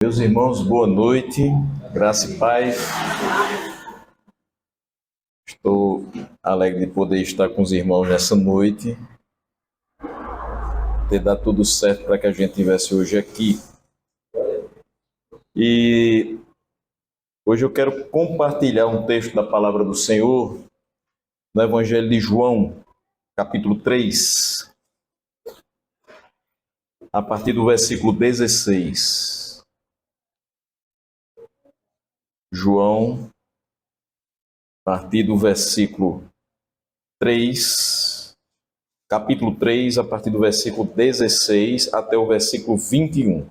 Meus irmãos, boa noite, graça e paz. Estou alegre de poder estar com os irmãos nessa noite, ter dado tudo certo para que a gente estivesse hoje aqui. E hoje eu quero compartilhar um texto da palavra do Senhor no Evangelho de João, capítulo 3, a partir do versículo 16. João, a partir do versículo 3, capítulo 3, a partir do versículo 16 até o versículo 21.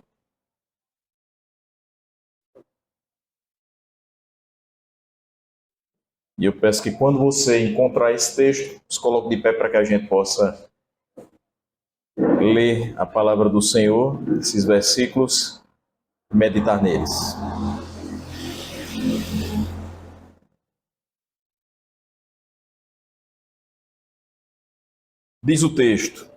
E eu peço que quando você encontrar esse texto, se coloque de pé para que a gente possa ler a palavra do Senhor, esses versículos, e meditar neles. Diz o texto: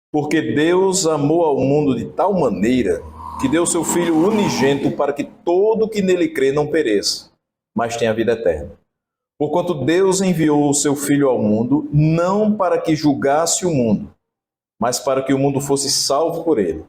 porque Deus amou ao mundo de tal maneira que deu seu Filho unigênito para que todo o que nele crê não pereça, mas tenha vida eterna. Porquanto Deus enviou o seu Filho ao mundo, não para que julgasse o mundo, mas para que o mundo fosse salvo por ele.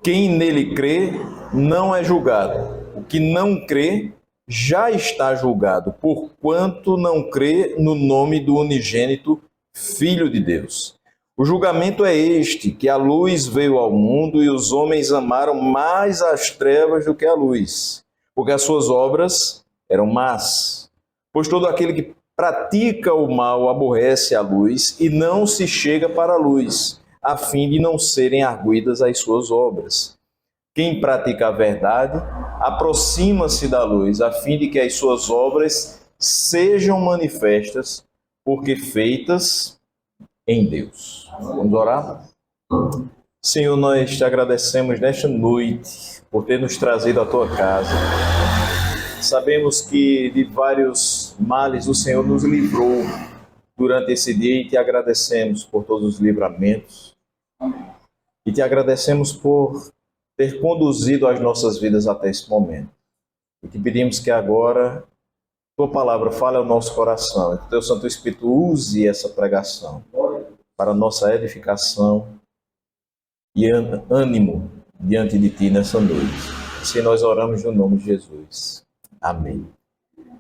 Quem nele crê não é julgado. O que não crê já está julgado, porquanto não crê no nome do unigênito Filho de Deus. O julgamento é este, que a luz veio ao mundo e os homens amaram mais as trevas do que a luz, porque as suas obras eram más. Pois todo aquele que pratica o mal aborrece a luz e não se chega para a luz, a fim de não serem arguidas as suas obras. Quem pratica a verdade aproxima-se da luz, a fim de que as suas obras sejam manifestas, porque feitas em Deus. Vamos orar? Senhor, nós te agradecemos nesta noite por ter nos trazido à tua casa. Sabemos que de vários males o Senhor nos livrou durante esse dia e te agradecemos por todos os livramentos. E te agradecemos por ter conduzido as nossas vidas até esse momento. E te pedimos que agora tua palavra fale ao nosso coração e que teu Santo Espírito use essa pregação para nossa edificação e ânimo diante de ti nessa noite. Assim nós oramos no nome de Jesus. Amém.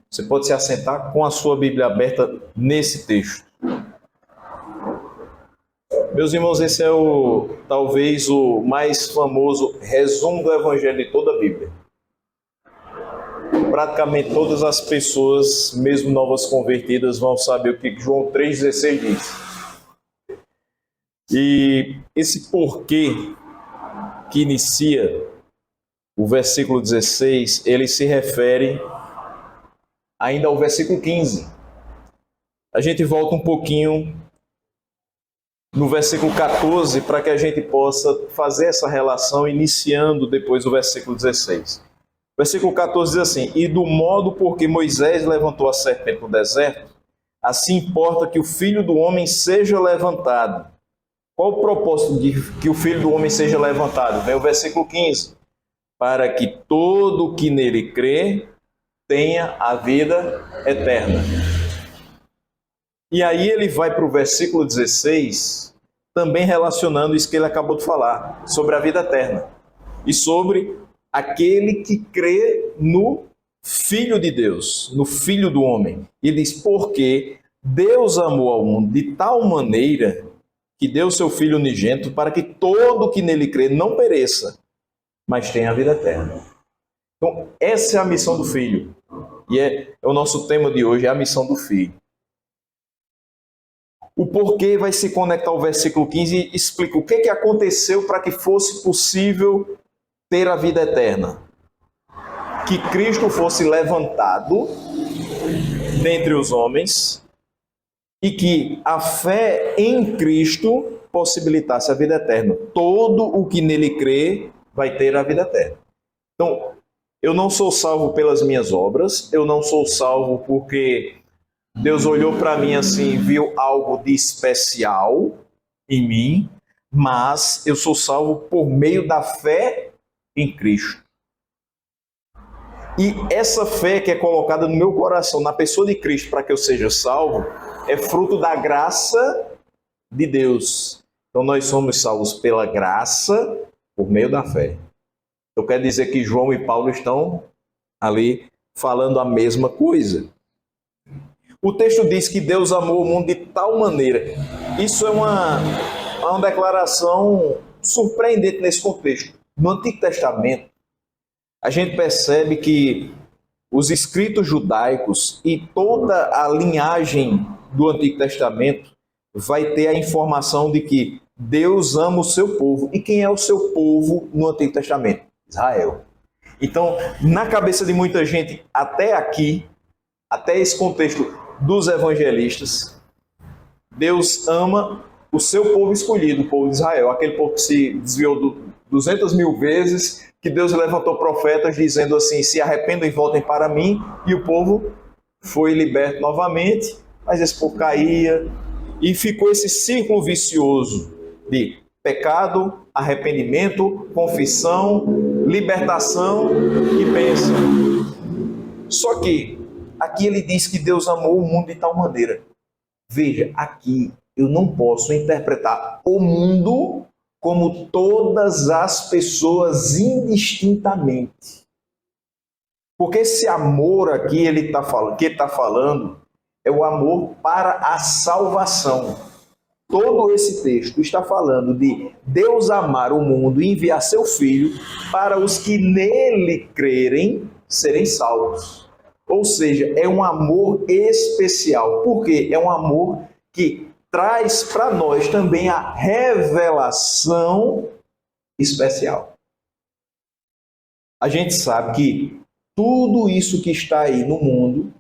Você pode se assentar com a sua Bíblia aberta nesse texto. Meus irmãos, esse é talvez o mais famoso resumo do Evangelho de toda a Bíblia. Praticamente todas as pessoas, mesmo novas convertidas, vão saber o que João 3,16 diz. E esse porquê que inicia o versículo 16, ele se refere ainda ao versículo 15. A gente volta um pouquinho no versículo 14 para que a gente possa fazer essa relação iniciando depois o versículo 16. O versículo 14 diz assim: e do modo por que Moisés levantou a serpente no deserto, assim importa que o Filho do Homem seja levantado. Qual o propósito de que o Filho do Homem seja levantado? Vem o versículo 15. Para que todo o que nele crê tenha a vida eterna. E aí ele vai para o versículo 16, também relacionando isso que ele acabou de falar, sobre a vida eterna. E sobre aquele que crê no Filho de Deus, no Filho do Homem. E diz, porque Deus amou ao mundo de tal maneira que deu seu Filho unigênito para que todo que nele crê não pereça, mas tenha a vida eterna. Então, essa é a missão do Filho. E é o nosso tema de hoje, é a missão do Filho. O porquê vai se conectar ao versículo 15 e explica o que aconteceu para que fosse possível ter a vida eterna. Que Cristo fosse levantado dentre os homens e que a fé em Cristo possibilitasse a vida eterna. Todo o que nele crê vai ter a vida eterna. Então, eu não sou salvo pelas minhas obras, eu não sou salvo porque Deus olhou para mim assim, viu algo de especial em mim, mas eu sou salvo por meio da fé em Cristo. E essa fé que é colocada no meu coração, na pessoa de Cristo, para que eu seja salvo, é fruto da graça de Deus. Então nós somos salvos pela graça, por meio da fé. Eu quero dizer que João e Paulo estão ali falando a mesma coisa. O texto diz que Deus amou o mundo de tal maneira. Isso é uma declaração surpreendente nesse contexto. No Antigo Testamento, a gente percebe que os escritos judaicos e toda a linhagem do Antigo Testamento vai ter a informação de que Deus ama o seu povo. E quem é o seu povo no Antigo Testamento? Israel. Então, na cabeça de muita gente, até aqui, até esse contexto dos evangelistas, Deus ama o seu povo escolhido, o povo de Israel, aquele povo que se desviou 200 mil vezes, que Deus levantou profetas dizendo assim, se arrependam e voltem para mim, e o povo foi liberto novamente, mas esse povo caía, e ficou esse círculo vicioso de pecado, arrependimento, confissão, libertação e bênção. Só que aqui ele diz que Deus amou o mundo de tal maneira. Veja, aqui eu não posso interpretar o mundo como todas as pessoas indistintamente. Porque esse amor aqui que ele está falando é o amor para a salvação. Todo esse texto está falando de Deus amar o mundo e enviar seu Filho para os que nele crerem serem salvos. Ou seja, é um amor especial. Por quê? É um amor que traz para nós também a revelação especial. A gente sabe que tudo isso que está aí no mundo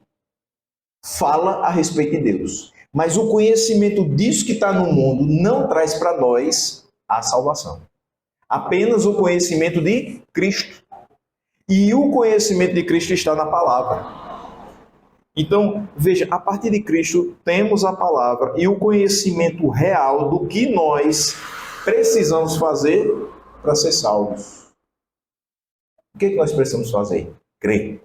fala a respeito de Deus. Mas o conhecimento disso que está no mundo não traz para nós a salvação. Apenas o conhecimento de Cristo. E o conhecimento de Cristo está na palavra. Então, veja, a partir de Cristo temos a palavra e o conhecimento real do que nós precisamos fazer para ser salvos. O que nós precisamos fazer? Crer.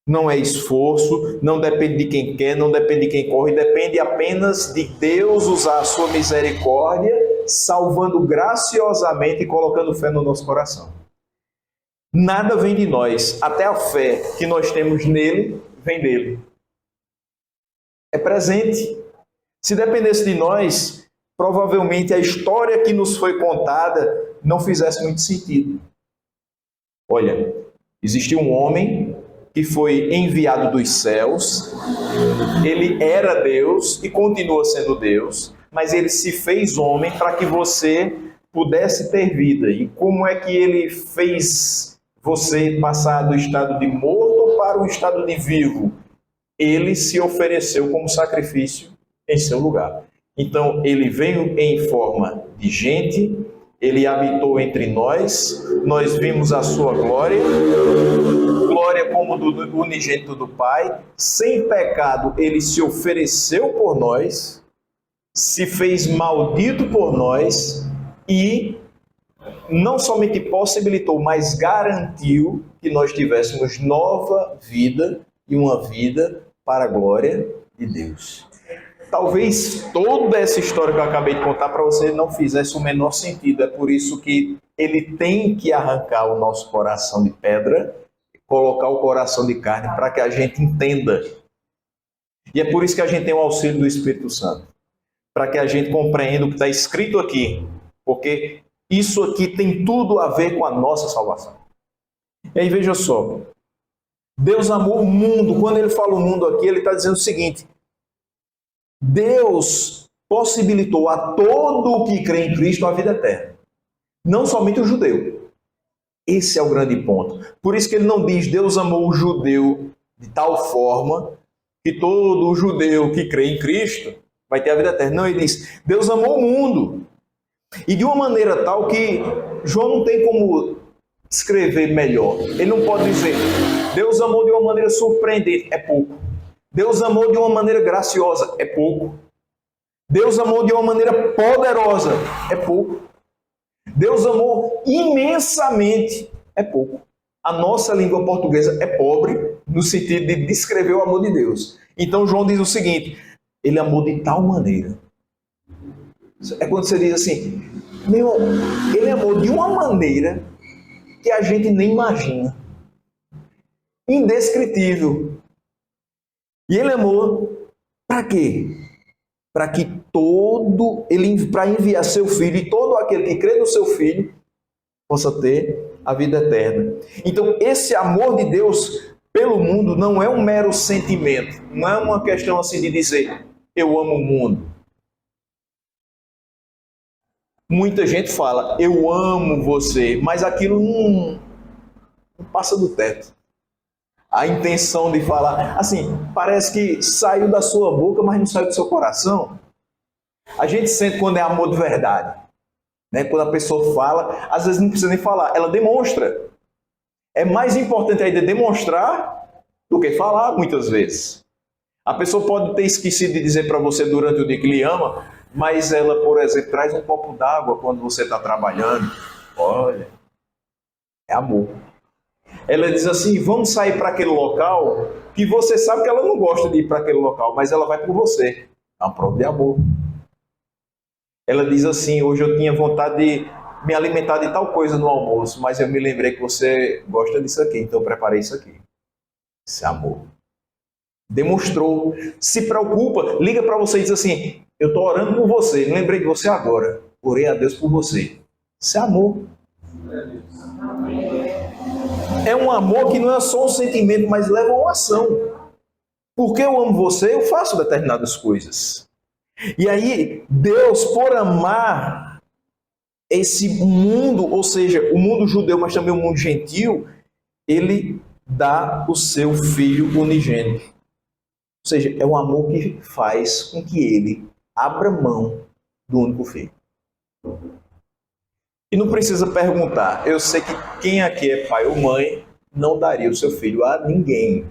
Não é esforço, não depende de quem quer, não depende de quem corre, depende apenas de Deus usar a sua misericórdia, salvando graciosamente e colocando fé no nosso coração. Nada vem de nós, até a fé que nós temos nele, vem dele. É presente. Se dependesse de nós, provavelmente a história que nos foi contada não fizesse muito sentido. Olha, existiu um homem que foi enviado dos céus, ele era Deus e continua sendo Deus, mas ele se fez homem para que você pudesse ter vida. E como é que ele fez você passar do estado de morto para o estado de vivo? Ele se ofereceu como sacrifício em seu lugar. Então, ele veio em forma de gente, ele habitou entre nós vimos a sua glória, glória como do unigênito do Pai, sem pecado ele se ofereceu por nós, se fez maldito por nós e não somente possibilitou, mas garantiu que nós tivéssemos nova vida e uma vida para a glória de Deus. Talvez toda essa história que eu acabei de contar para você não fizesse o menor sentido. É por isso que ele tem que arrancar o nosso coração de pedra e colocar o coração de carne para que a gente entenda. E é por isso que a gente tem o auxílio do Espírito Santo. Para que a gente compreenda o que está escrito aqui. Porque isso aqui tem tudo a ver com a nossa salvação. E aí veja só. Deus amou o mundo. Quando ele fala o mundo aqui, ele está dizendo o seguinte. Deus possibilitou a todo o que crê em Cristo a vida eterna. Não somente o judeu. Esse é o grande ponto. Por isso que ele não diz Deus amou o judeu de tal forma que todo judeu que crê em Cristo vai ter a vida eterna. Não, ele diz Deus amou o mundo. E de uma maneira tal que João não tem como descrever melhor. Ele não pode dizer Deus amou de uma maneira surpreendente. É pouco. Deus amou de uma maneira graciosa, é pouco. Deus amou de uma maneira poderosa, é pouco. Deus amou imensamente. É pouco. A nossa língua portuguesa é pobre no sentido de descrever o amor de Deus. Então João diz o seguinte: ele amou de tal maneira. É quando você diz assim, meu, ele amou de uma maneira que a gente nem imagina. Indescritível. E ele amou para quê? Para que para enviar seu filho e todo aquele que crê no seu filho possa ter a vida eterna. Então, esse amor de Deus pelo mundo não é um mero sentimento, não é uma questão assim de dizer, eu amo o mundo. Muita gente fala, eu amo você, mas aquilo não passa do teto. A intenção de falar, assim, parece que saiu da sua boca, mas não saiu do seu coração. A gente sente quando é amor de verdade. Né? Quando a pessoa fala, às vezes não precisa nem falar, ela demonstra. É mais importante ainda demonstrar do que falar, muitas vezes. A pessoa pode ter esquecido de dizer para você durante o dia que lhe ama, mas ela, por exemplo, traz um copo d'água quando você está trabalhando. Olha, é amor. Ela diz assim, vamos sair para aquele local, que você sabe que ela não gosta de ir para aquele local, mas ela vai por você. É uma prova de amor. Ela diz assim, hoje eu tinha vontade de me alimentar de tal coisa no almoço, mas eu me lembrei que você gosta disso aqui, então eu preparei isso aqui. Isso é amor. Demonstrou, se preocupa, liga para você e diz assim, eu estou orando por você, me lembrei de você agora, orei a Deus por você. Isso é amor. É um amor que não é só um sentimento, mas leva a uma ação. Porque eu amo você, eu faço determinadas coisas. E aí, Deus, por amar esse mundo, ou seja, o mundo judeu, mas também o mundo gentil, ele dá o seu filho unigênito. Ou seja, é um amor que faz com que ele abra mão do único filho. E não precisa perguntar, eu sei que quem aqui é pai ou mãe não daria o seu filho a ninguém.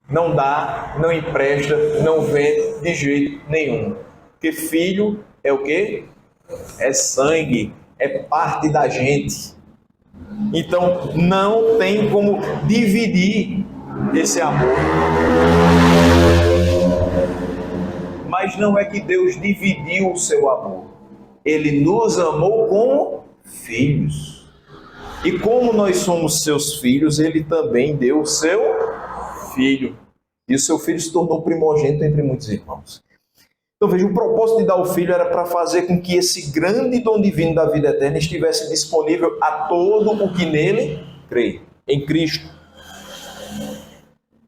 Não dá, não empresta, não vende de jeito nenhum. Porque filho é o quê? É sangue, é parte da gente. Então não tem como dividir esse amor. Mas não é que Deus dividiu o seu amor. Ele nos amou como filhos. E como nós somos seus filhos, ele também deu o seu filho. E o seu filho se tornou primogênito entre muitos irmãos. Então veja, o propósito de dar o filho era para fazer com que esse grande dom divino da vida eterna estivesse disponível a todo o que nele crê, em Cristo.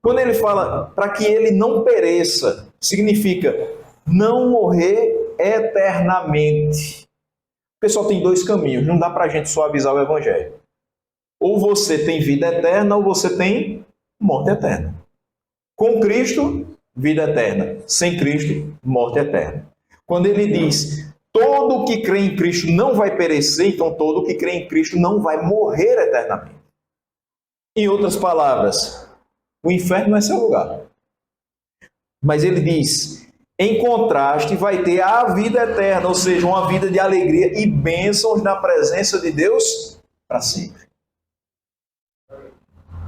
Quando ele fala para que ele não pereça, significa não morrer eternamente. O pessoal tem dois caminhos, não dá para a gente suavizar o evangelho. Ou você tem vida eterna, ou você tem morte eterna. Com Cristo, vida eterna. Sem Cristo, morte eterna. Quando ele diz, todo que crê em Cristo não vai perecer, então todo que crê em Cristo não vai morrer eternamente. Em outras palavras, o inferno não é seu lugar. Mas ele diz, em contraste, vai ter a vida eterna, ou seja, uma vida de alegria e bênçãos na presença de Deus para sempre.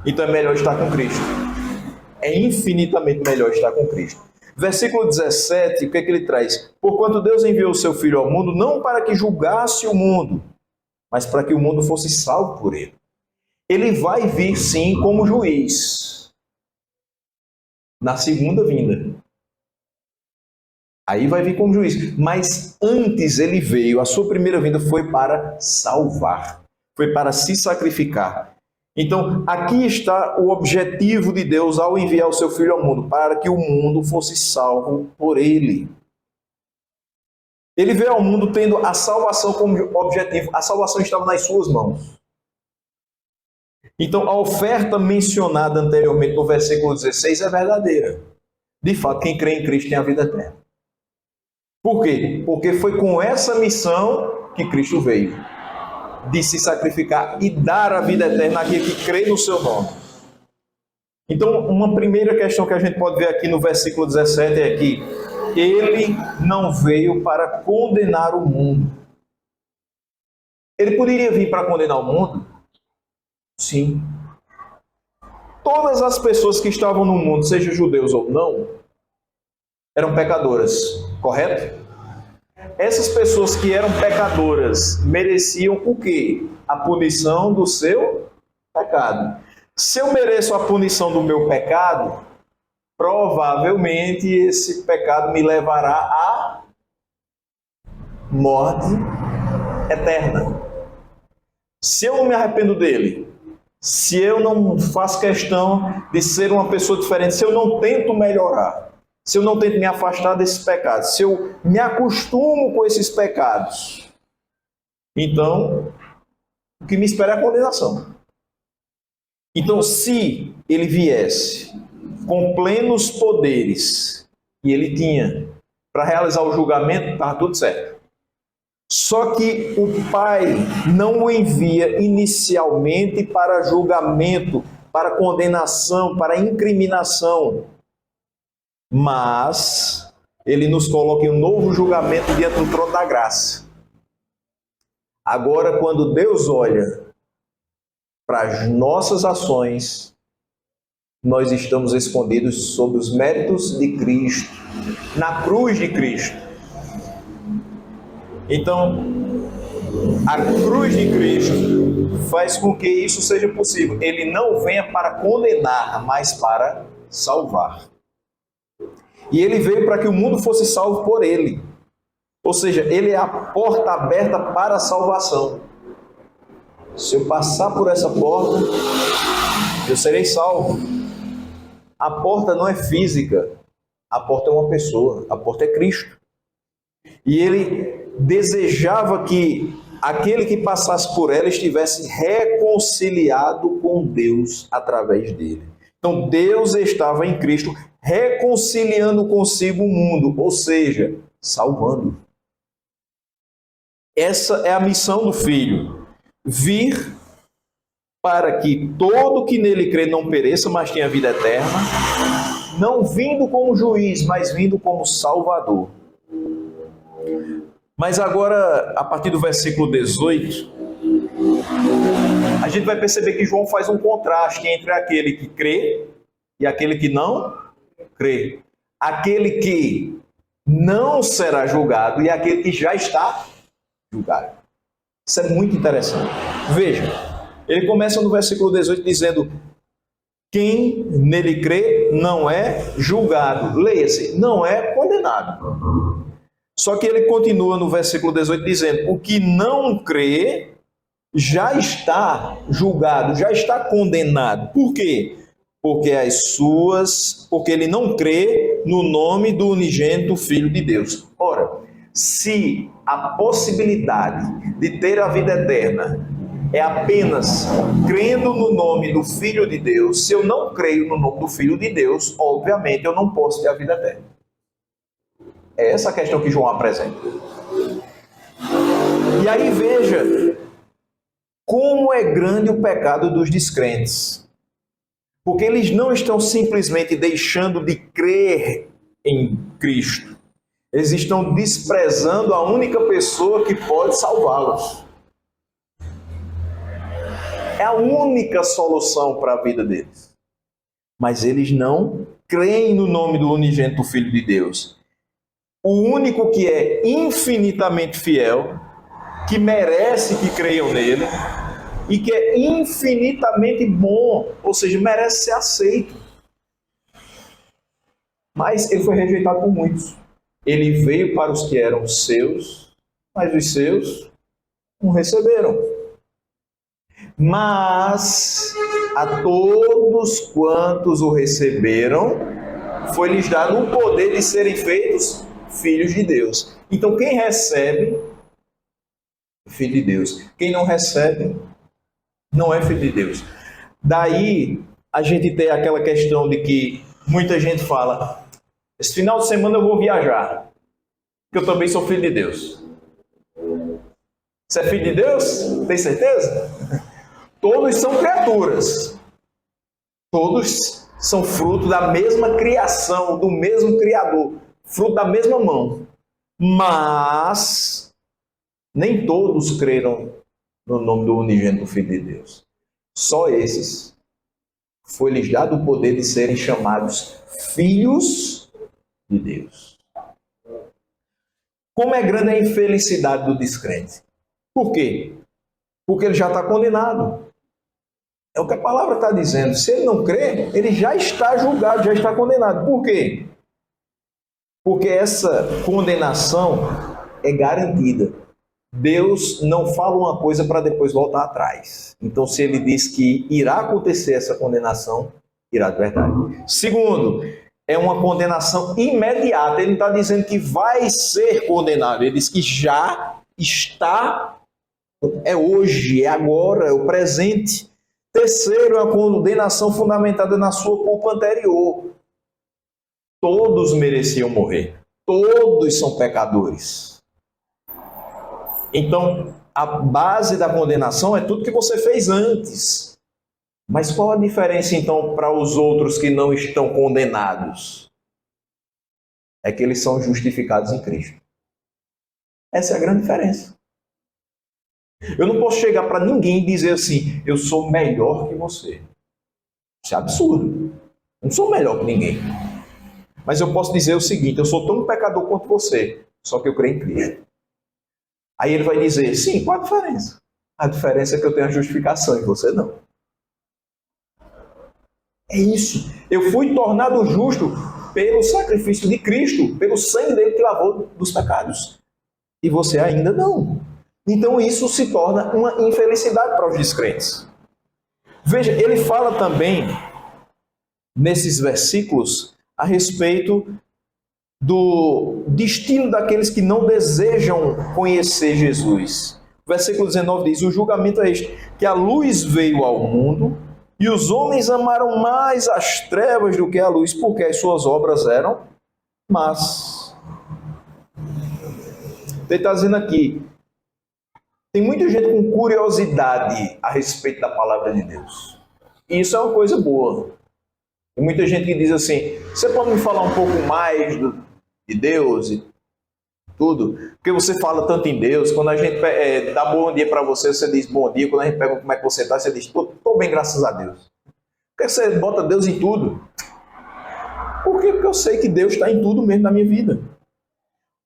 Então é melhor estar com Cristo. É infinitamente melhor estar com Cristo. Versículo 17, o que é que ele traz? Porquanto Deus enviou o seu Filho ao mundo, não para que julgasse o mundo, mas para que o mundo fosse salvo por ele. Ele vai vir, sim, como juiz, na segunda vinda. Aí vai vir como juiz. Mas antes ele veio, a sua primeira vinda foi para salvar, foi para se sacrificar. Então, aqui está o objetivo de Deus ao enviar o seu Filho ao mundo, para que o mundo fosse salvo por ele. Ele veio ao mundo tendo a salvação como objetivo. A salvação estava nas suas mãos. Então, a oferta mencionada anteriormente no versículo 16 é verdadeira. De fato, quem crê em Cristo tem a vida eterna. Por quê? Porque foi com essa missão que Cristo veio. De se sacrificar e dar a vida eterna àquele que crê no seu nome. Então, uma primeira questão que a gente pode ver aqui no versículo 17 é que ele não veio para condenar o mundo, Ele poderia vir para condenar o mundo? Sim. Todas as pessoas que estavam no mundo, sejam judeus ou não, eram pecadoras, correto? Essas pessoas que eram pecadoras mereciam o quê? A punição do seu pecado. Se eu mereço a punição do meu pecado, provavelmente esse pecado me levará à morte eterna. Se eu não me arrependo dele, se eu não faço questão de ser uma pessoa diferente, se eu não tento melhorar, se eu não tento me afastar desses pecados, se eu me acostumo com esses pecados, então o que me espera é a condenação. Então, se ele viesse com plenos poderes, e ele tinha, para realizar o julgamento, estava tudo certo. Só que o Pai não o envia inicialmente para julgamento, para condenação, para incriminação, mas ele nos coloca em um novo julgamento diante do trono da graça. Agora, quando Deus olha para as nossas ações, nós estamos escondidos sob os méritos de Cristo, na cruz de Cristo. Então, a cruz de Cristo faz com que isso seja possível. Ele não venha para condenar, mas para salvar. E ele veio para que o mundo fosse salvo por ele. Ou seja, ele é a porta aberta para a salvação. Se eu passar por essa porta, eu serei salvo. A porta não é física, a porta é uma pessoa, a porta é Cristo. E ele desejava que aquele que passasse por ela estivesse reconciliado com Deus através dele. Então Deus estava em Cristo reconciliando consigo o mundo, ou seja, salvando. Essa é a missão do Filho, vir para que todo que nele crê não pereça, mas tenha vida eterna, não vindo como juiz, mas vindo como Salvador. Mas agora, a partir do versículo 18, a gente vai perceber que João faz um contraste entre aquele que crê e aquele que não crê. Aquele que não será julgado e aquele que já está julgado. Isso é muito interessante. Veja, ele começa no versículo 18 dizendo: quem nele crê não é julgado. Leia-se, não é condenado. Só que ele continua no versículo 18 dizendo: o que não crê já está julgado, já está condenado. Por quê? Porque ele não crê no nome do unigênito Filho de Deus. Ora, se a possibilidade de ter a vida eterna é apenas crendo no nome do Filho de Deus, se eu não creio no nome do Filho de Deus, obviamente eu não posso ter a vida eterna. É essa a questão que João apresenta. E aí veja como é grande o pecado dos descrentes. Porque eles não estão simplesmente deixando de crer em Cristo. Eles estão desprezando a única pessoa que pode salvá-los. É a única solução para a vida deles. Mas eles não creem no nome do unigênito Filho de Deus. O único que é infinitamente fiel, que merece que creiam nele, e que é infinitamente bom, ou seja, merece ser aceito. Mas ele foi rejeitado por muitos. Ele veio para os que eram seus, mas os seus não receberam. Mas a todos quantos o receberam, foi-lhes dado o poder de serem feitos filhos de Deus. Então quem recebe é filho de Deus. Quem não recebe não é filho de Deus. Daí a gente tem aquela questão de que muita gente fala: esse final de semana eu vou viajar, porque eu também sou filho de Deus. Você é filho de Deus? Tem certeza? Todos são criaturas. Todos são fruto da mesma criação, do mesmo Criador, fruto da mesma mão. Mas nem todos creram no nome do unigênito Filho de Deus. Só esses foi-lhes dado o poder de serem chamados filhos de Deus. Como é grande a infelicidade do descrente. Por quê? Porque ele já está condenado. É o que a palavra está dizendo. Se ele não crê, ele já está julgado, já está condenado. Por quê? Porque essa condenação é garantida. Deus não fala uma coisa para depois voltar atrás. Então, se ele diz que irá acontecer essa condenação, irá de verdade. Segundo, é uma condenação imediata. Ele não está dizendo que vai ser condenado. Ele diz que já está, é hoje, é agora, é o presente. Terceiro, é uma condenação fundamentada na sua culpa anterior. Todos mereciam morrer. Todos são pecadores. Então, a base da condenação é tudo que você fez antes. Mas qual a diferença, então, para os outros que não estão condenados? É que eles são justificados em Cristo. Essa é a grande diferença. Eu não posso chegar para ninguém e dizer assim, eu sou melhor que você. Isso é absurdo. Eu não sou melhor que ninguém. Mas eu posso dizer o seguinte, eu sou tão pecador quanto você, só que eu creio em Cristo. Aí ele vai dizer, sim, qual a diferença? A diferença é que eu tenho a justificação e você não. É isso. Eu fui tornado justo pelo sacrifício de Cristo, pelo sangue dele que lavou dos pecados. E você ainda não. Então isso se torna uma infelicidade para os descrentes. Veja, ele fala também, nesses versículos, a respeito do destino daqueles que não desejam conhecer Jesus. O versículo 19 diz, o julgamento é este, que a luz veio ao mundo, e os homens amaram mais as trevas do que a luz, porque as suas obras eram más. Ele está dizendo aqui, tem muita gente com curiosidade a respeito da palavra de Deus. E isso é uma coisa boa. Tem muita gente que diz assim, você pode me falar um pouco mais de Deus e tudo? Porque você fala tanto em Deus, quando a gente dá bom dia para você, você diz bom dia. Quando a gente pergunta como é que você está, você diz, estou bem, graças a Deus. Por que você bota Deus em tudo? Por quê? Porque eu sei que Deus está em tudo mesmo na minha vida.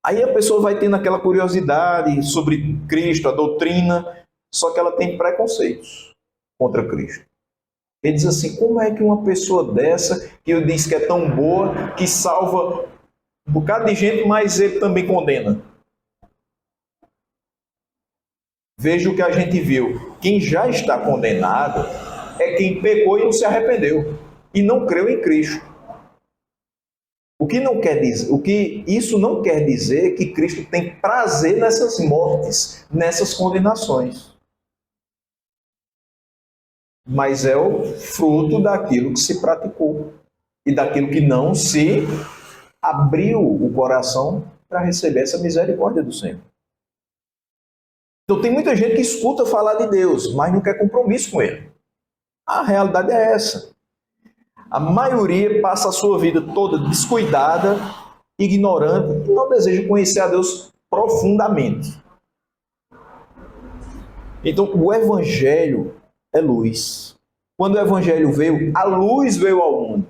Aí a pessoa vai tendo aquela curiosidade sobre Cristo, a doutrina, só que ela tem preconceitos contra Cristo. Ele diz assim, como é que uma pessoa dessa, que eu disse que é tão boa, que salva um bocado de gente, mas ele também condena? Veja o que a gente viu. Quem já está condenado é quem pecou e não se arrependeu, e não creu em Cristo. Isso não quer dizer que Cristo tem prazer nessas mortes, nessas condenações. Mas é o fruto daquilo que se praticou e daquilo que não se abriu o coração para receber essa misericórdia do Senhor. Então tem muita gente que escuta falar de Deus, mas não quer compromisso com Ele. A realidade é essa. A maioria passa a sua vida toda descuidada, ignorante, e não deseja conhecer a Deus profundamente. Então, o Evangelho é luz. Quando o Evangelho veio, a luz veio ao mundo.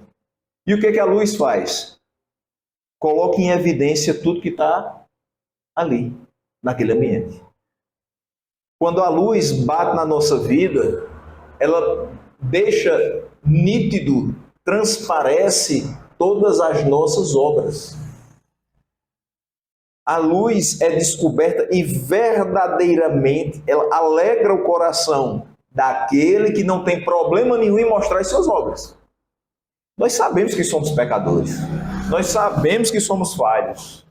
E o que a luz faz? Coloca em evidência tudo que está ali, naquele ambiente. Quando a luz bate na nossa vida, ela deixa nítido, transparece todas as nossas obras. A luz é descoberta e verdadeiramente ela alegra o coração daquele que não tem problema nenhum em mostrar as suas obras. Nós sabemos que somos pecadores. Nós sabemos que somos falhos.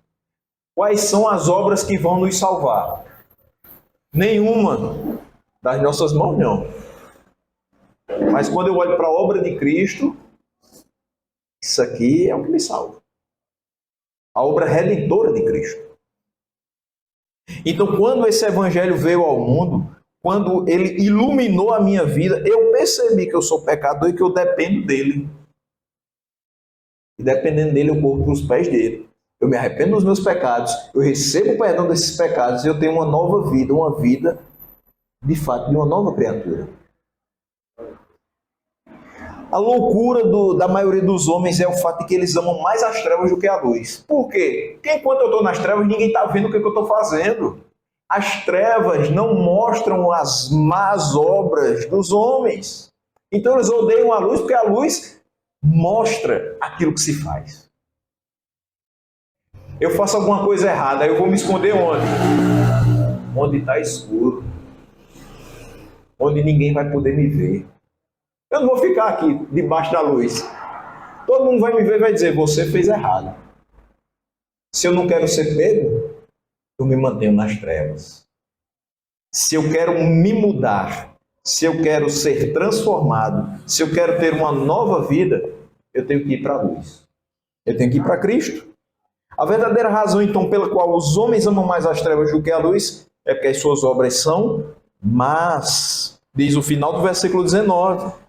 Quais são as obras que vão nos salvar? Nenhuma das nossas mãos, não. Mas quando eu olho para a obra de Cristo, isso aqui é o que me salva. A obra redentora de Cristo. Então, quando esse evangelho veio ao mundo, quando ele iluminou a minha vida, eu percebi que eu sou pecador e que eu dependo dele. E dependendo dele, eu corro para os pés dele. Eu me arrependo dos meus pecados, eu recebo o perdão desses pecados e eu tenho uma nova vida, uma vida de fato, de uma nova criatura. A loucura da maioria dos homens é o fato de que eles amam mais as trevas do que a luz. Por quê? Porque enquanto eu estou nas trevas, ninguém está vendo o que eu estou fazendo. As trevas não mostram as más obras dos homens. Então eles odeiam a luz porque a luz mostra aquilo que se faz. Eu faço alguma coisa errada, eu vou me esconder onde? Onde está escuro. Onde ninguém vai poder me ver. Eu não vou ficar aqui debaixo da luz. Todo mundo vai me ver e vai dizer, você fez errado. Se eu não quero ser pego, eu me mantenho nas trevas. Se eu quero me mudar, se eu quero ser transformado, se eu quero ter uma nova vida, eu tenho que ir para a luz. Eu tenho que ir para Cristo. A verdadeira razão, então, pela qual os homens amam mais as trevas do que a luz, é porque as suas obras são más. Diz o final do versículo 19.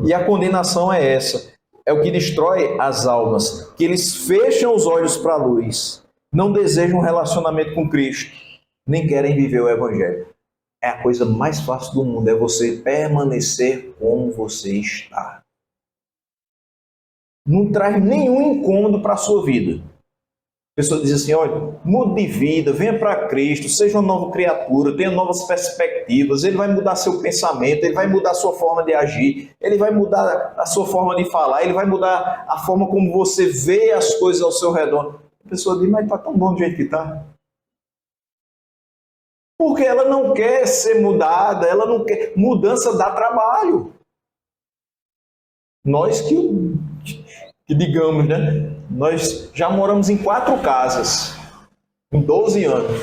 E a condenação é essa. É o que destrói as almas. Que eles fecham os olhos para a luz. Não desejam um relacionamento com Cristo. Nem querem viver o Evangelho. É a coisa mais fácil do mundo. É você permanecer como você está. Não traz nenhum incômodo para a sua vida. A pessoa diz assim, olha, mude de vida, venha para Cristo, seja uma nova criatura, tenha novas perspectivas, Ele vai mudar seu pensamento, Ele vai mudar a sua forma de agir, Ele vai mudar a sua forma de falar, Ele vai mudar a forma como você vê as coisas ao seu redor. A pessoa diz, mas está tão bom do jeito que está. Porque ela não quer ser mudada, ela não quer. Mudança dá trabalho. Nós que digamos, né? Nós já moramos em 4 casas, em 12 anos.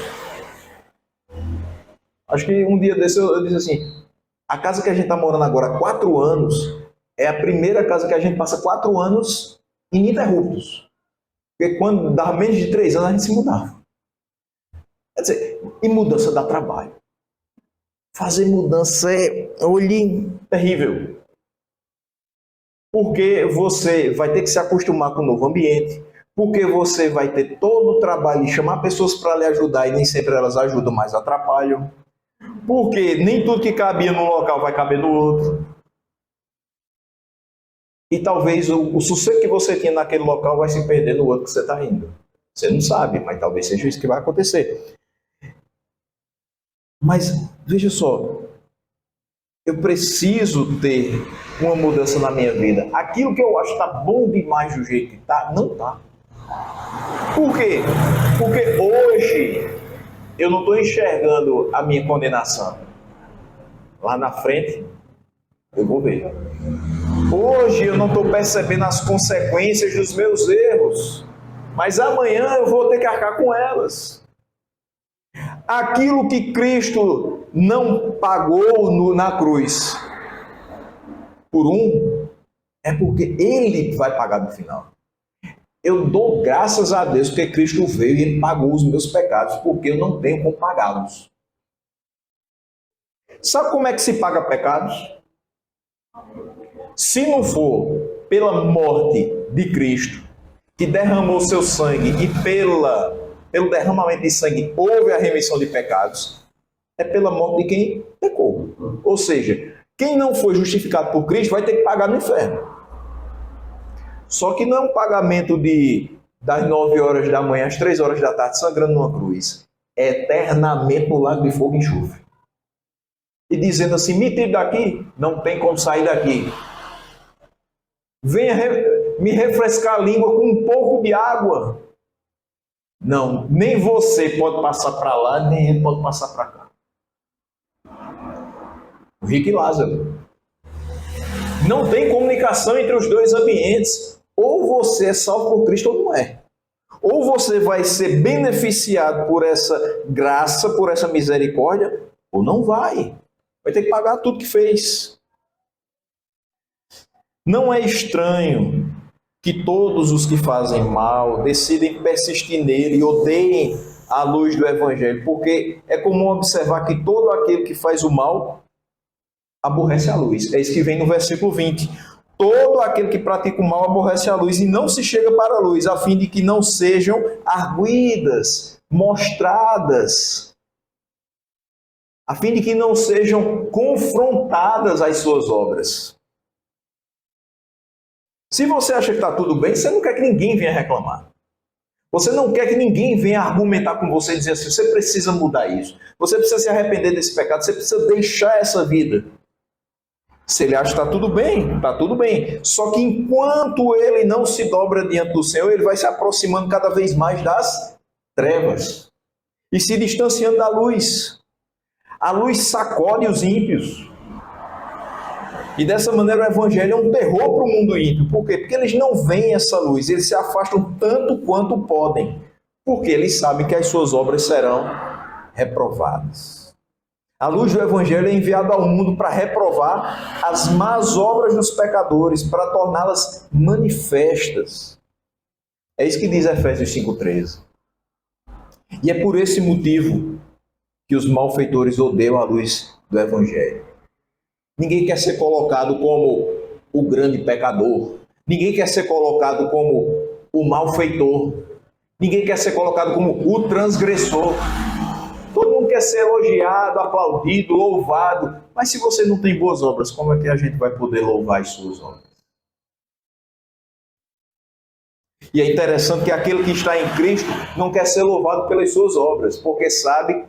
Acho que um dia desse eu disse assim, a casa que a gente está morando agora há 4 anos, é a primeira casa que a gente passa 4 anos ininterruptos. Porque quando dava menos de 3 anos, a gente se mudava. Quer dizer, e mudança dá trabalho. Fazer mudança é, olhe, terrível. Porque você vai ter que se acostumar com o novo ambiente, porque você vai ter todo o trabalho de chamar pessoas para lhe ajudar e nem sempre elas ajudam, mas atrapalham. Porque nem tudo que cabia num local vai caber no outro. E talvez o sossego que você tinha naquele local vai se perder no outro que você está indo. Você não sabe, mas talvez seja isso que vai acontecer. Mas, veja só, eu preciso ter uma mudança na minha vida. Aquilo que eu acho que está bom demais do jeito que está, não está. Por quê? Porque hoje eu não estou enxergando a minha condenação. Lá na frente, eu vou ver. Hoje eu não estou percebendo as consequências dos meus erros. Mas amanhã eu vou ter que arcar com elas. Aquilo que Cristo não pagou na cruz por é porque Ele vai pagar no final. Eu dou graças a Deus porque Cristo veio e Ele pagou os meus pecados, porque eu não tenho como pagá-los. Sabe como é que se paga pecados? Se não for pela morte de Cristo, que derramou seu sangue e pelo derramamento de sangue houve a remissão de pecados, é pela morte de quem pecou. Ou seja, quem não foi justificado por Cristo vai ter que pagar no inferno. Só que não é um pagamento das 9 horas da manhã às 3 horas da tarde sangrando numa cruz. É eternamente no lago de fogo e enxofre. E dizendo assim, me tire daqui, não tem como sair daqui. Venha me refrescar a língua com um pouco de água. Não, nem você pode passar para lá, nem ele pode passar para cá. O rico e Lázaro. Não tem comunicação entre os dois ambientes. Ou você é salvo por Cristo ou não é. Ou você vai ser beneficiado por essa graça, por essa misericórdia, ou não vai. Vai ter que pagar tudo que fez. Não é estranho que todos os que fazem mal decidem persistir nele e odeiem a luz do Evangelho, porque é comum observar que todo aquele que faz o mal aborrece a luz. É isso que vem no versículo 20. Todo aquele que pratica o mal aborrece a luz e não se chega para a luz, a fim de que não sejam arguidas, mostradas a fim de que não sejam confrontadas as suas obras. Se você acha que está tudo bem, você não quer que ninguém venha reclamar. Você não quer que ninguém venha argumentar com você e dizer assim, você precisa mudar isso. Você precisa se arrepender desse pecado, você precisa deixar essa vida. Se ele acha que está tudo bem, está tudo bem. Só que enquanto ele não se dobra diante do Senhor, ele vai se aproximando cada vez mais das trevas e se distanciando da luz. A luz sacode os ímpios. E dessa maneira o evangelho é um terror para o mundo ímpio. Por quê? Porque eles não veem essa luz, eles se afastam tanto quanto podem. Porque eles sabem que as suas obras serão reprovadas. A luz do evangelho é enviada ao mundo para reprovar as más obras dos pecadores, para torná-las manifestas. É isso que diz Efésios 5,13. E é por esse motivo que os malfeitores odeiam a luz do evangelho. Ninguém quer ser colocado como o grande pecador. Ninguém quer ser colocado como o malfeitor. Ninguém quer ser colocado como o transgressor. Todo mundo quer ser elogiado, aplaudido, louvado. Mas se você não tem boas obras, como é que a gente vai poder louvar as suas obras? E é interessante que aquele que está em Cristo não quer ser louvado pelas suas obras, porque sabe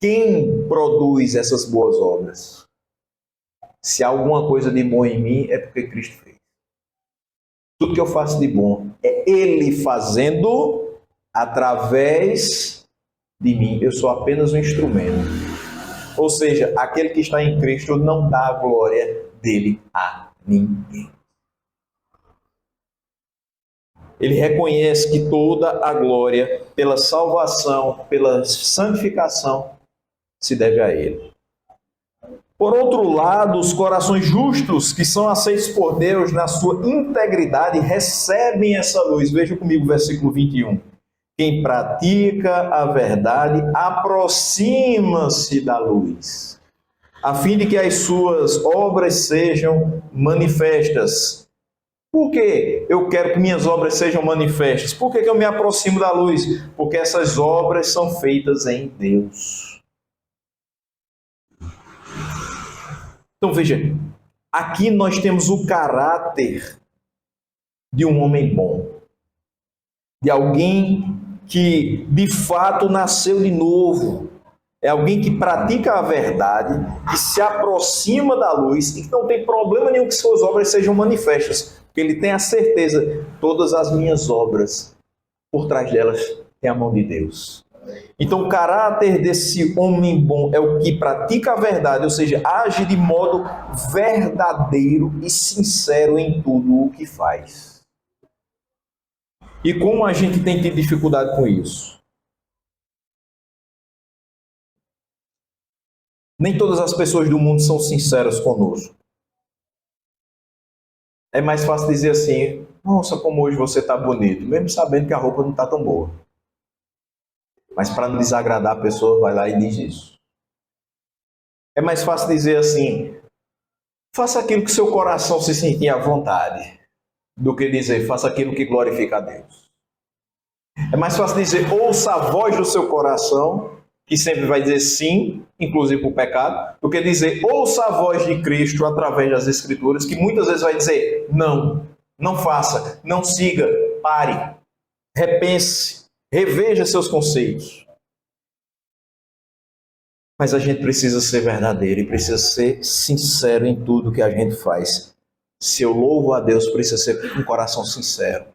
quem produz essas boas obras. Se há alguma coisa de bom em mim, é porque Cristo fez. Tudo que eu faço de bom é Ele fazendo através de mim. Eu sou apenas um instrumento. Ou seja, aquele que está em Cristo não dá a glória dele a ninguém. Ele reconhece que toda a glória pela salvação, pela santificação, se deve a Ele. Por outro lado, os corações justos, que são aceitos por Deus na sua integridade, recebem essa luz. Veja comigo o versículo 21. Quem pratica a verdade aproxima-se da luz, a fim de que as suas obras sejam manifestas. Por que eu quero que minhas obras sejam manifestas? Por que eu me aproximo da luz? Porque essas obras são feitas em Deus. Então veja, aqui nós temos o caráter de um homem bom, de alguém que de fato nasceu de novo, é alguém que pratica a verdade, que se aproxima da luz e que não tem problema nenhum que suas obras sejam manifestas, porque ele tem a certeza, todas as minhas obras, por trás delas tem a mão de Deus. Então o caráter desse homem bom é o que pratica a verdade, ou seja, age de modo verdadeiro e sincero em tudo o que faz. E como a gente tem tido dificuldade com isso? Nem todas as pessoas do mundo são sinceras conosco. É mais fácil dizer assim, nossa, como hoje você está bonito, mesmo sabendo que a roupa não está tão boa. Mas para não desagradar a pessoa, vai lá e diz isso. É mais fácil dizer assim, faça aquilo que seu coração se sentir à vontade, do que dizer, faça aquilo que glorifica a Deus. É mais fácil dizer, ouça a voz do seu coração, que sempre vai dizer sim, inclusive para o pecado, do que dizer, ouça a voz de Cristo através das Escrituras, que muitas vezes vai dizer, não, não faça, não siga, pare, repense, reveja seus conceitos. Mas a gente precisa ser verdadeiro e precisa ser sincero em tudo que a gente faz. Se eu louvo a Deus, precisa ser com um coração sincero.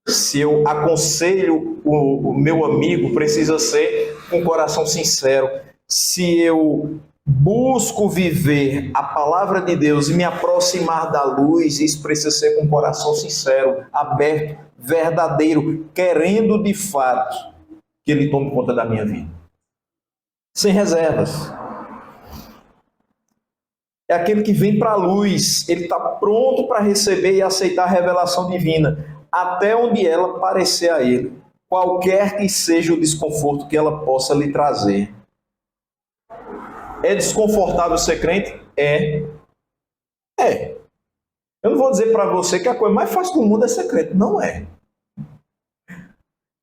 Se eu aconselho o meu amigo, precisa ser com um coração sincero. Se eu busco viver a palavra de Deus e me aproximar da luz, isso precisa ser com um coração sincero, aberto, verdadeiro, querendo de fato que Ele tome conta da minha vida. Sem reservas. É aquele que vem para a luz, ele está pronto para receber e aceitar a revelação divina, até onde ela parecer a ele, qualquer que seja o desconforto que ela possa lhe trazer. É desconfortável ser crente? É. Eu não vou dizer para você que a coisa mais fácil do mundo é ser crente. Não é.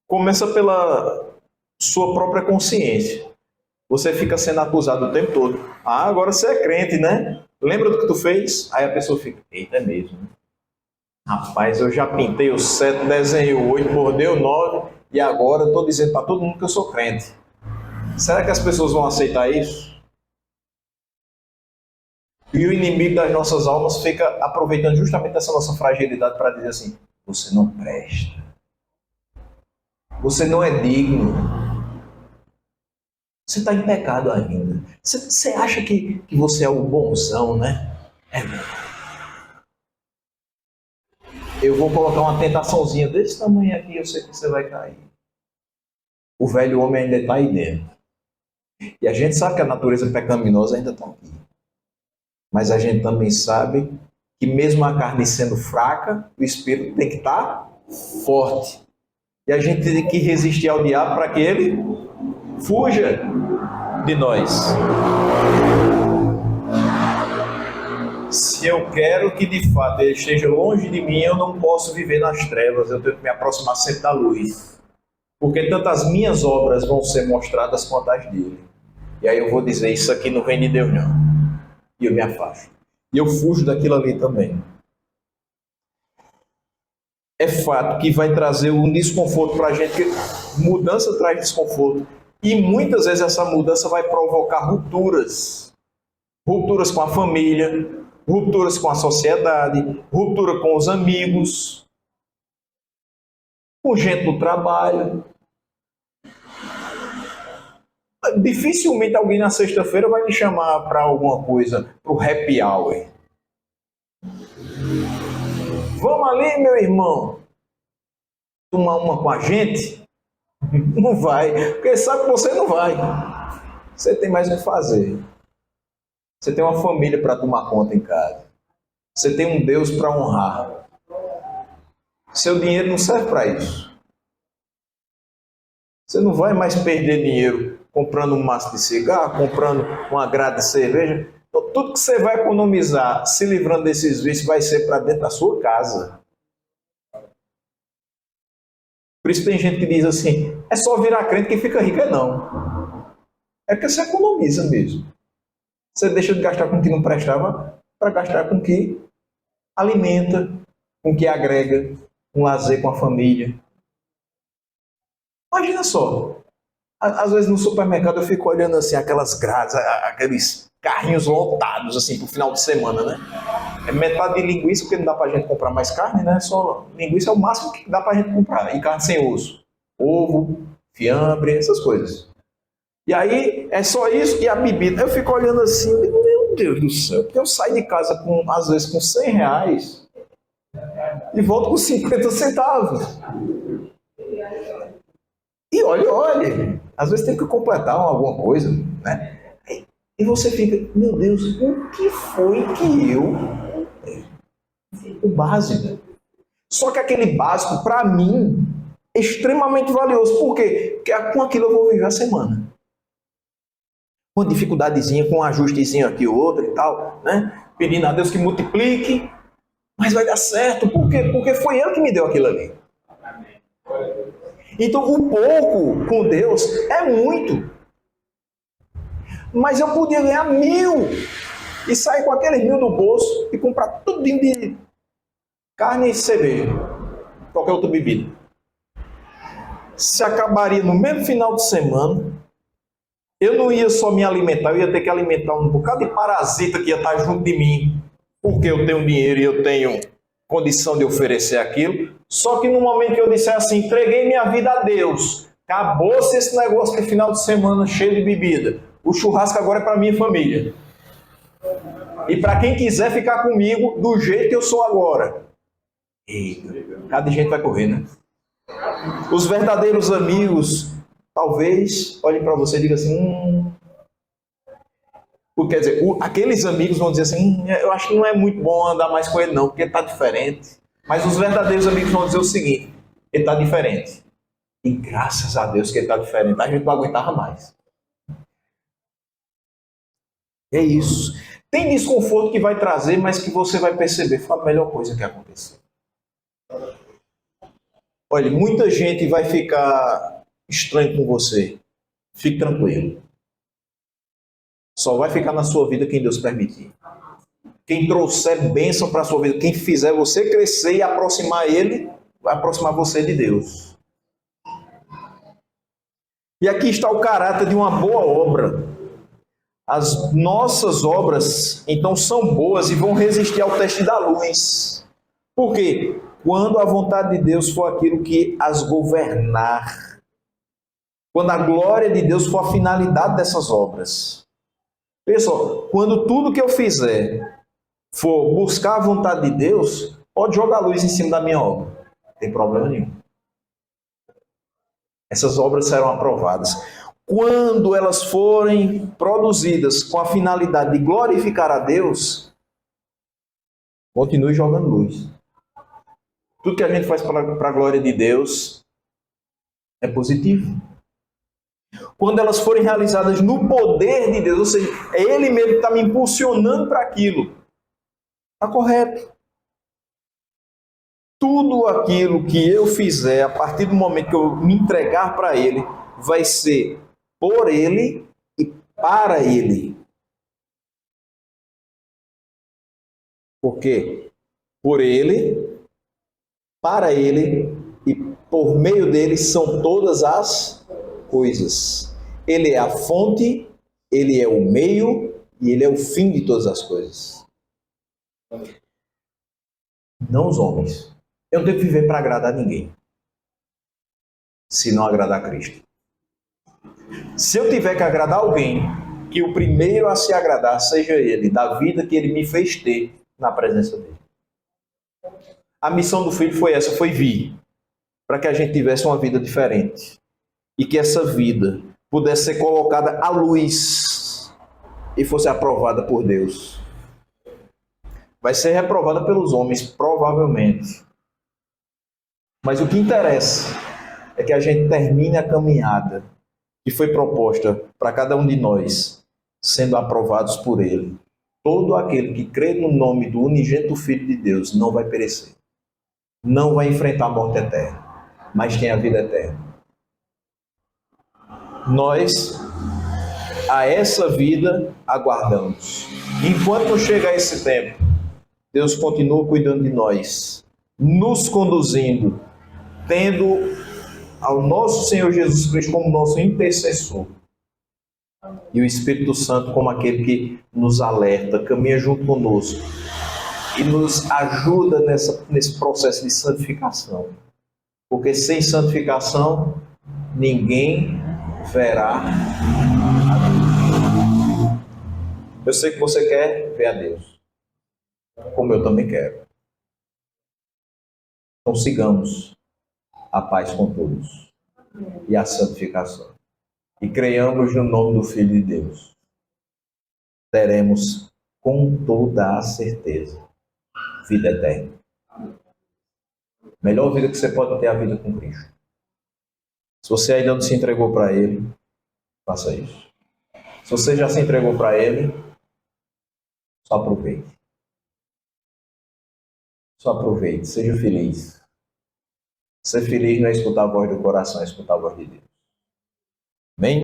Começa pela sua própria consciência. Você fica sendo acusado o tempo todo. Ah, agora você é crente, né? Lembra do que tu fez? Aí a pessoa fica, eita, é mesmo, né? Rapaz, eu já pintei o 7, desenhei o 8, bordei o 9 e agora eu estou dizendo para todo mundo que eu sou crente. Será que as pessoas vão aceitar isso? E o inimigo das nossas almas fica aproveitando justamente essa nossa fragilidade para dizer assim, você não presta. Você não é digno. Você está em pecado ainda. Você acha que você é o bonzão, né? É verdade. Eu vou colocar uma tentaçãozinha desse tamanho aqui, eu sei que você vai cair. O velho homem ainda está aí dentro. E a gente sabe que a natureza pecaminosa ainda está aqui. Mas a gente também sabe que mesmo a carne sendo fraca, o espírito tem que estar forte. E a gente tem que resistir ao diabo para que ele fuja de nós. Se eu quero que de fato ele esteja longe de mim, eu não posso viver nas trevas, eu tenho que me aproximar sempre da luz. Porque tanto as minhas obras vão ser mostradas quanto as dele. E aí eu vou dizer, isso aqui não vem de Deus não. E eu me afasto. E eu fujo daquilo ali também. É fato que vai trazer um desconforto para a gente, que mudança traz desconforto. E muitas vezes essa mudança vai provocar rupturas. Rupturas com a família, rupturas com a sociedade, ruptura com os amigos, com gente do trabalho. Dificilmente alguém na sexta-feira vai me chamar para alguma coisa, para o happy hour. Vamos ali, meu irmão, tomar uma com a gente? Não vai, porque sabe que você não vai. Você tem mais o que fazer. Você tem uma família para tomar conta em casa. Você tem um Deus para honrar. Seu dinheiro não serve para isso. Você não vai mais perder dinheiro comprando um maço de cigarro, comprando uma grade de cerveja. Então, tudo que você vai economizar se livrando desses vícios vai ser para dentro da sua casa. Por isso tem gente que diz assim, é só virar crente que fica rico. É não. É que você economiza mesmo. Você deixa de gastar com o que não prestava para gastar com o que alimenta, com o que agrega, um lazer com a família. Imagina só. Às vezes no supermercado eu fico olhando assim aquelas grades, aqueles carrinhos lotados assim pro final de semana, né? É metade de linguiça, porque não dá pra gente comprar mais carne, né? Só linguiça é o máximo que dá pra gente comprar. E carne sem osso. Ovo, fiambre, essas coisas. E aí é só isso e a bebida. Eu fico olhando assim, meu Deus do céu, porque eu saio de casa com, às vezes com R$ 100 e volto com 50 centavos. E olha, às vezes tem que completar alguma coisa, né? E você fica, meu Deus, o que foi que eu... O básico. Só que aquele básico, para mim, é extremamente valioso. Por quê? Porque com aquilo eu vou viver a semana. Com uma dificuldadezinha, com um ajustezinho aqui ou outro e tal, né? Pedindo a Deus que multiplique, mas vai dar certo. Por quê? Porque foi Ele que me deu aquilo ali. Então, o pouco com Deus é muito. Mas eu podia ganhar 1.000 e sair com aqueles 1.000 do bolso e comprar tudo de carne e cerveja, qualquer outra bebida. Se acabaria no mesmo final de semana, eu não ia só me alimentar, eu ia ter que alimentar um bocado de parasita que ia estar junto de mim, porque eu tenho dinheiro e eu tenho condição de oferecer aquilo. Só que no momento que eu disser assim, entreguei minha vida a Deus, acabou-se esse negócio de final de semana cheio de bebida. O churrasco agora é para minha família. E para quem quiser ficar comigo do jeito que eu sou agora. Eita, cada gente vai correr, né? Os verdadeiros amigos, talvez, olhem para você e digam assim, quer dizer, aqueles amigos vão dizer assim, eu acho que não é muito bom andar mais com ele não, porque ele está diferente. Mas os verdadeiros amigos vão dizer o seguinte, ele está diferente. E graças a Deus que ele está diferente, a gente não aguentava mais. É isso. Tem desconforto que vai trazer, mas que você vai perceber, foi a melhor coisa que aconteceu. Olha, muita gente vai ficar estranho com você. Fique tranquilo. Só vai ficar na sua vida quem Deus permitir. Quem trouxer bênção para a sua vida, quem fizer você crescer e aproximar Ele, vai aproximar você de Deus. E aqui está o caráter de uma boa obra. As nossas obras, então, são boas e vão resistir ao teste da luz. Por quê? Quando a vontade de Deus for aquilo que as governar. Quando a glória de Deus for a finalidade dessas obras. Pessoal, quando tudo que eu fizer for buscar a vontade de Deus, pode jogar luz em cima da minha obra. Não tem problema nenhum. Essas obras serão aprovadas. Quando elas forem produzidas com a finalidade de glorificar a Deus, continue jogando luz. Tudo que a gente faz para a glória de Deus é positivo. Quando elas forem realizadas no poder de Deus, ou seja, é Ele mesmo que está me impulsionando para aquilo, está correto. Tudo aquilo que eu fizer, a partir do momento que eu me entregar para Ele, vai ser por Ele e para Ele. Por quê? Por Ele, para Ele e por meio dele são todas as coisas. Ele é a fonte, Ele é o meio e Ele é o fim de todas as coisas. Não os homens. Eu não devo viver para agradar ninguém, se não agradar a Cristo. Se eu tiver que agradar alguém, que o primeiro a se agradar seja Ele, da vida que Ele me fez ter na presença dEle. A missão do Filho foi essa, foi vir, para que a gente tivesse uma vida diferente. E que essa vida pudesse ser colocada à luz e fosse aprovada por Deus. Vai ser reprovada pelos homens, provavelmente. Mas o que interessa é que a gente termine a caminhada que foi proposta para cada um de nós, sendo aprovados por Ele. Todo aquele que crê no nome do unigênito Filho de Deus não vai perecer. Não vai enfrentar a morte eterna, mas tem a vida eterna. Nós, a essa vida, aguardamos. Enquanto não chegar esse tempo, Deus continua cuidando de nós, nos conduzindo, tendo ao nosso Senhor Jesus Cristo como nosso intercessor e o Espírito Santo como aquele que nos alerta, caminha junto conosco e nos ajuda nesse processo de santificação. Porque sem santificação, ninguém verá a Deus. Eu sei que você quer ver a Deus, como eu também quero. Então sigamos a paz com todos e a santificação. E creiamos no nome do Filho de Deus. Teremos com toda a certeza vida eterna. Melhor vida que você pode ter é a vida com Cristo. Se você ainda não se entregou para Ele, faça isso. Se você já se entregou para Ele, só aproveite. Só aproveite, seja feliz. Ser feliz não é escutar a voz do coração, é escutar a voz de Deus. Amém?